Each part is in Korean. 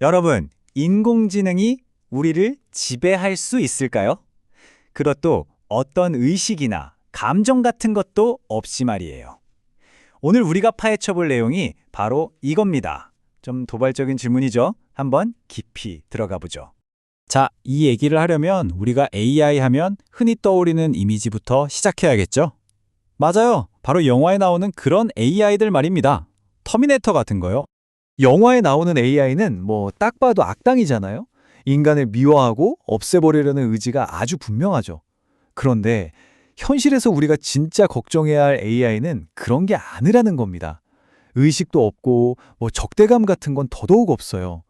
여러분, 인공지능이 우리를 지배할 수 있을까요? 그것도 어떤 의식이나 감정 같은 것도 없이 말이에요. 오늘 우리가 파헤쳐 볼 내용이 바로 이겁니다. 좀 도발적인 질문이죠? 한번 깊이 들어가 보죠. 자, 이 얘기를 하려면 우리가 AI 하면 흔히 떠오르는 이미지부터 시작해야겠죠? 맞아요. 바로 영화에 나오는 그런 AI들 말입니다. 터미네이터 같은 거요. 영화에 나오는 AI는 딱 봐도 악당이잖아요. 인간을 미워하고 없애버리려는 의지가 아주 분명하죠. 그런데 현실에서 우리가 진짜 걱정해야 할 AI는 그런 게 아니라는 겁니다. 의식도 없고 적대감 같은 건 더더욱 없어요.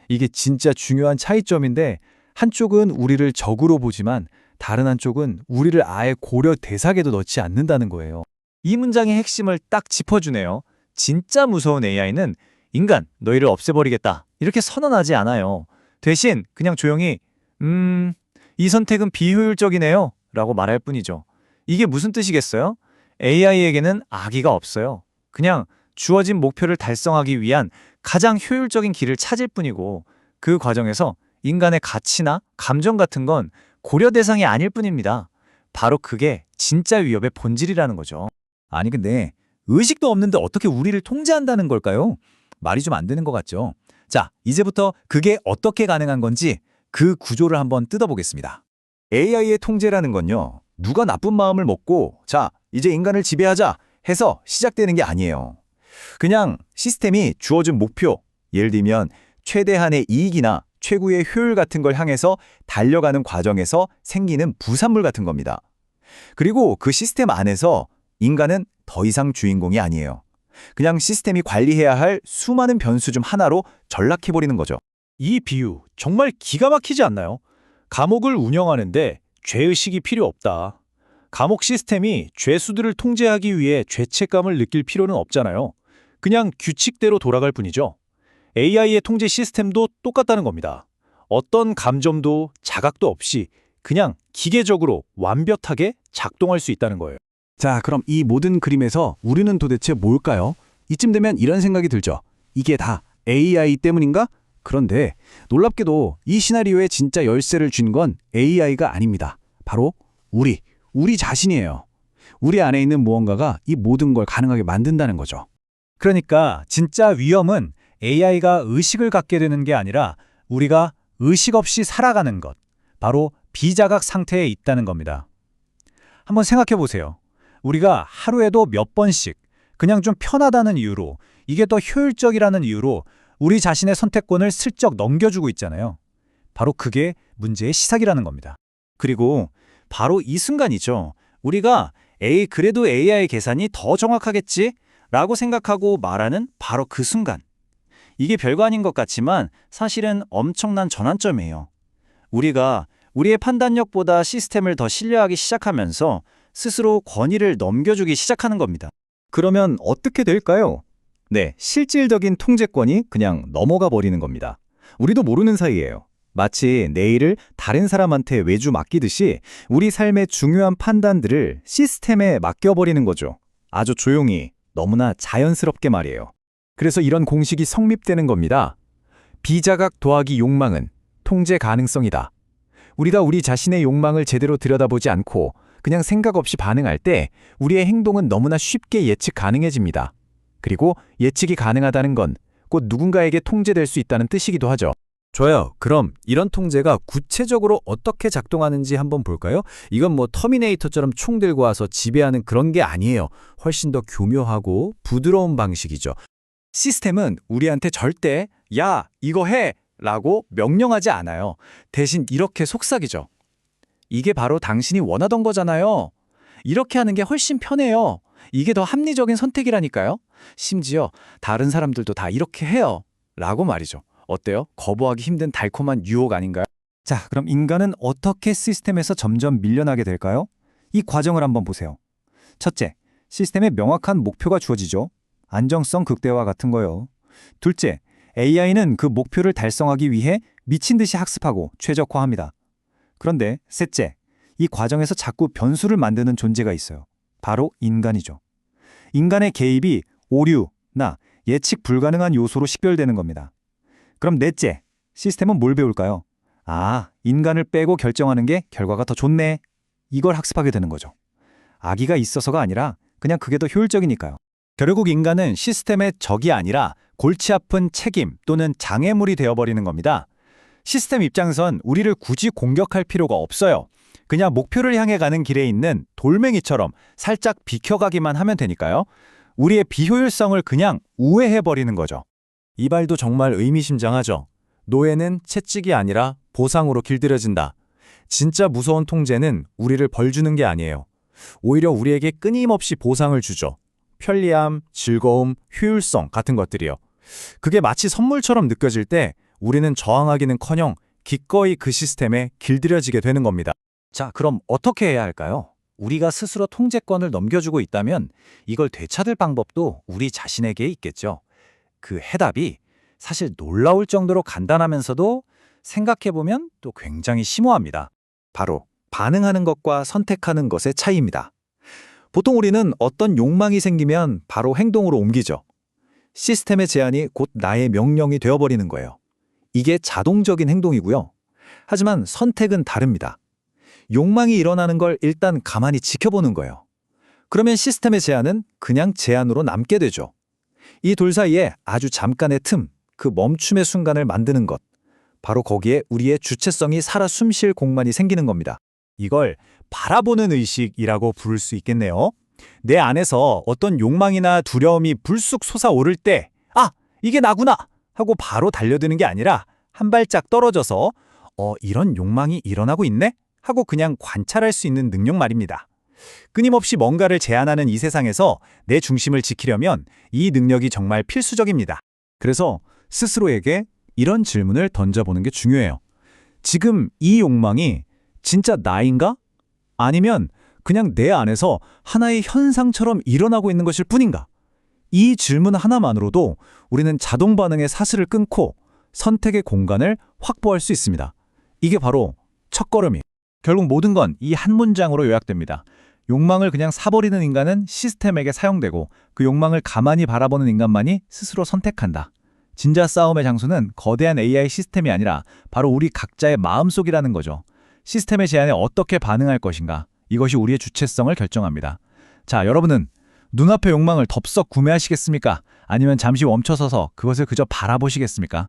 이게 진짜 중요한 차이점인데 한쪽은 우리를 적으로 보지만 다른 한쪽은 우리를 아예 고려 대상에도 넣지 않는다는 거예요. 이 문장의 핵심을 딱 짚어주네요. 진짜 무서운 AI는 인간, 너희를 없애버리겠다. 이렇게 선언하지 않아요. 대신 그냥 조용히 이 선택은 비효율적이네요. 라고 말할 뿐이죠. 이게 무슨 뜻이겠어요? AI에게는 악의가 없어요. 그냥 주어진 목표를 달성하기 위한 가장 효율적인 길을 찾을 뿐이고 그 과정에서 인간의 가치나 감정 같은 건 고려 대상이 아닐 뿐입니다. 바로 그게 진짜 위협의 본질이라는 거죠. 아니 근데 의식도 없는데 어떻게 우리를 통제한다는 걸까요? 말이 좀 안 되는 것 같죠? 자, 이제부터 그게 어떻게 가능한 건지 그 구조를 한번 뜯어보겠습니다. AI의 통제라는 건요, 누가 나쁜 마음을 먹고 자, 이제 인간을 지배하자 해서 시작되는 게 아니에요. 그냥 시스템이 주어진 목표, 예를 들면 최대한의 이익이나 최고의 효율 같은 걸 향해서 달려가는 과정에서 생기는 부산물 같은 겁니다. 그리고 그 시스템 안에서 인간은 더 이상 주인공이 아니에요. 그냥 시스템이 관리해야 할 수많은 변수 중 하나로 전락해버리는 거죠. 이 비유 정말 기가 막히지 않나요? 감옥을 운영하는데 죄의식이 필요 없다. 감옥 시스템이 죄수들을 통제하기 위해 죄책감을 느낄 필요는 없잖아요. 그냥 규칙대로 돌아갈 뿐이죠. AI의 통제 시스템도 똑같다는 겁니다. 어떤 감정도 자각도 없이 그냥 기계적으로 완벽하게 작동할 수 있다는 거예요. 자, 그럼 이 모든 그림에서 우리는 도대체 뭘까요? 이쯤 되면 이런 생각이 들죠. 이게 다 AI 때문인가? 그런데 놀랍게도 이 시나리오에 진짜 열쇠를 쥔 건 AI가 아닙니다. 바로 우리 자신이에요. 우리 안에 있는 무언가가 이 모든 걸 가능하게 만든다는 거죠. 그러니까 진짜 위험은 AI가 의식을 갖게 되는 게 아니라 우리가 의식 없이 살아가는 것, 바로 비자각 상태에 있다는 겁니다. 한번 생각해 보세요. 우리가 하루에도 몇 번씩 그냥 좀 편하다는 이유로, 이게 더 효율적이라는 이유로 우리 자신의 선택권을 슬쩍 넘겨주고 있잖아요. 바로 그게 문제의 시작이라는 겁니다. 그리고 바로 이 순간이죠. 우리가 그래도 AI 계산이 더 정확하겠지? 라고 생각하고 말하는 바로 그 순간. 이게 별거 아닌 것 같지만 사실은 엄청난 전환점이에요. 우리가 우리의 판단력보다 시스템을 더 신뢰하기 시작하면서 스스로 권위를 넘겨주기 시작하는 겁니다. 그러면 어떻게 될까요? 네, 실질적인 통제권이 그냥 넘어가 버리는 겁니다. 우리도 모르는 사이예요. 마치 내일을 다른 사람한테 외주 맡기듯이 우리 삶의 중요한 판단들을 시스템에 맡겨버리는 거죠. 아주 조용히, 너무나 자연스럽게 말이에요. 그래서 이런 공식이 성립되는 겁니다. 비자각 더하기 욕망은 통제 가능성이다. 우리가 우리 자신의 욕망을 제대로 들여다보지 않고 그냥 생각 없이 반응할 때 우리의 행동은 너무나 쉽게 예측 가능해집니다. 그리고 예측이 가능하다는 건 곧 누군가에게 통제될 수 있다는 뜻이기도 하죠. 좋아요. 그럼 이런 통제가 구체적으로 어떻게 작동하는지 한번 볼까요? 이건 터미네이터처럼 총 들고 와서 지배하는 그런 게 아니에요. 훨씬 더 교묘하고 부드러운 방식이죠. 시스템은 우리한테 절대 야, 이거 해! 라고 명령하지 않아요. 대신 이렇게 속삭이죠. 이게 바로 당신이 원하던 거잖아요. 이렇게 하는 게 훨씬 편해요. 이게 더 합리적인 선택이라니까요. 심지어 다른 사람들도 다 이렇게 해요. 라고 말이죠. 어때요? 거부하기 힘든 달콤한 유혹 아닌가요? 자, 그럼 인간은 어떻게 시스템에서 점점 밀려나게 될까요? 이 과정을 한번 보세요. 첫째, 시스템에 명확한 목표가 주어지죠. 안정성 극대화 같은 거요. 둘째, AI는 그 목표를 달성하기 위해 미친 듯이 학습하고 최적화합니다. 그런데 셋째, 이 과정에서 자꾸 변수를 만드는 존재가 있어요. 바로 인간이죠. 인간의 개입이 오류나 예측 불가능한 요소로 식별되는 겁니다. 그럼 넷째, 시스템은 뭘 배울까요? 아, 인간을 빼고 결정하는 게 결과가 더 좋네. 이걸 학습하게 되는 거죠. 악의가 있어서가 아니라 그냥 그게 더 효율적이니까요. 결국 인간은 시스템의 적이 아니라 골치 아픈 책임 또는 장애물이 되어버리는 겁니다. 시스템 입장에선 우리를 굳이 공격할 필요가 없어요. 그냥 목표를 향해 가는 길에 있는 돌멩이처럼 살짝 비켜가기만 하면 되니까요. 우리의 비효율성을 그냥 우회해버리는 거죠. 이 말도 정말 의미심장하죠. 노예는 채찍이 아니라 보상으로 길들여진다. 진짜 무서운 통제는 우리를 벌주는 게 아니에요. 오히려 우리에게 끊임없이 보상을 주죠. 편리함, 즐거움, 효율성 같은 것들이요. 그게 마치 선물처럼 느껴질 때 우리는 저항하기는커녕 기꺼이 그 시스템에 길들여지게 되는 겁니다. 자, 그럼 어떻게 해야 할까요? 우리가 스스로 통제권을 넘겨주고 있다면 이걸 되찾을 방법도 우리 자신에게 있겠죠. 그 해답이 사실 놀라울 정도로 간단하면서도 생각해보면 또 굉장히 심오합니다. 바로 반응하는 것과 선택하는 것의 차이입니다. 보통 우리는 어떤 욕망이 생기면 바로 행동으로 옮기죠. 시스템의 제한이 곧 나의 명령이 되어버리는 거예요. 이게 자동적인 행동이고요. 하지만 선택은 다릅니다. 욕망이 일어나는 걸 일단 가만히 지켜보는 거예요. 그러면 시스템의 제한은 그냥 제한으로 남게 되죠. 이 둘 사이에 아주 잠깐의 틈, 그 멈춤의 순간을 만드는 것. 바로 거기에 우리의 주체성이 살아 숨쉴 공간이 생기는 겁니다. 이걸 바라보는 의식이라고 부를 수 있겠네요. 내 안에서 어떤 욕망이나 두려움이 불쑥 솟아오를 때, 아, 이게 나구나! 하고 바로 달려드는 게 아니라 한 발짝 떨어져서 이런 욕망이 일어나고 있네? 하고 그냥 관찰할 수 있는 능력 말입니다. 끊임없이 뭔가를 제한하는 이 세상에서 내 중심을 지키려면 이 능력이 정말 필수적입니다. 그래서 스스로에게 이런 질문을 던져보는 게 중요해요. 지금 이 욕망이 진짜 나인가? 아니면 그냥 내 안에서 하나의 현상처럼 일어나고 있는 것일 뿐인가? 이 질문 하나만으로도 우리는 자동 반응의 사슬을 끊고 선택의 공간을 확보할 수 있습니다. 이게 바로 첫걸음이에요. 결국 모든 건 이 한 문장으로 요약됩니다. 욕망을 그냥 사버리는 인간은 시스템에게 사용되고 그 욕망을 가만히 바라보는 인간만이 스스로 선택한다. 진짜 싸움의 장소는 거대한 AI 시스템이 아니라 바로 우리 각자의 마음속이라는 거죠. 시스템의 제안에 어떻게 반응할 것인가? 이것이 우리의 주체성을 결정합니다. 자, 여러분은 눈앞의 욕망을 덥석 구매하시겠습니까? 아니면 잠시 멈춰서서 그것을 그저 바라보시겠습니까?